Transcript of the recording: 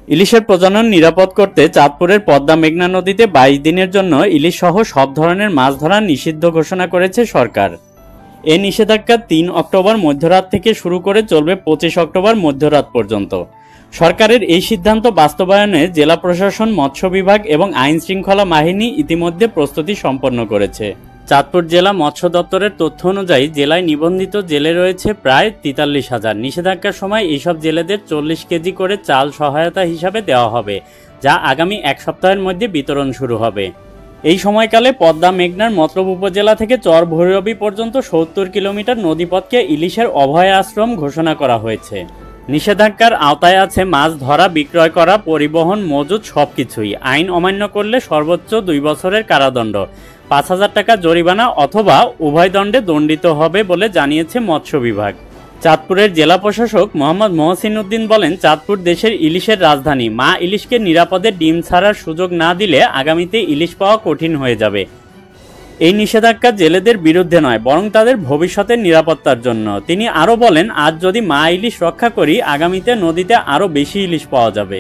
ইলিশের প্রজনন নিরাপদ করতে চাঁদপুরের পদ্মা মেঘনা নদীতে 22 দিনের জন্য ইলিশ সহ সব ধরনের মাছ ধরা নিষিদ্ধ ঘোষণা করেছে সরকার। এ নিষেধাজ্ঞা 3 অক্টোবর মধ্যরাত থেকে শুরু করে চলবে 25 অক্টোবর মধ্যরাত পর্যন্ত। সরকারের এই সিদ্ধান্ত বাস্তবায়নে জেলা প্রশাসন, মৎস্য বিভাগ এবং আইন শৃঙ্খলা বাহিনী ইতিমধ্যে প্রস্তুতি সম্পন্ন করেছে। চাঁদপুর জেলা মৎস্য দপ্তরের তথ্য অনুযায়ী জেলায় নিবন্ধিত জেলে রয়েছে প্রায় 43,000। নিষেধাজ্ঞার সময় এইসব জেলেদের 40 কেজি করে চাল সহায়তা হিসাবে দেওয়া হবে, যা আগামী 1 সপ্তাহের মধ্যে বিতরণ শুরু হবে। এই সময়কালে পদ্মা মেঘনার মতলব উপজেলা থেকে চর ভৈরবী পর্যন্ত 70 কিলোমিটার নদীপথকে ইলিশের অভয় আশ্রম ঘোষণা করা হয়েছে। নিষেধাজ্ঞার আওতায় আছে মাছ ধরা, বিক্রয় করা, পরিবহন, মজুত সবকিছুই। আইন অমান্য করলে সর্বোচ্চ 2 বছরের কারাদণ্ড, 5,000 টাকা জরিমানা অথবা উভয় দণ্ডে দণ্ডিত হবে বলে জানিয়েছে মৎস্য বিভাগ। চাঁদপুরের জেলা প্রশাসক মোহাম্মদ মহসিন উদ্দিন বলেন, চাঁদপুর দেশের ইলিশের রাজধানী। মা ইলিশকে নিরাপদে ডিম ছাড়ার সুযোগ না দিলে আগামীতে ইলিশ পাওয়া কঠিন হয়ে যাবে। এই নিষেধাজ্ঞা জেলেদের বিরুদ্ধে নয়, বরং তাদের ভবিষ্যতের নিরাপত্তার জন্য। তিনি আরও বলেন, আজ যদি মা ইলিশ রক্ষা করি, আগামীতে নদীতে আরও বেশি ইলিশ পাওয়া যাবে।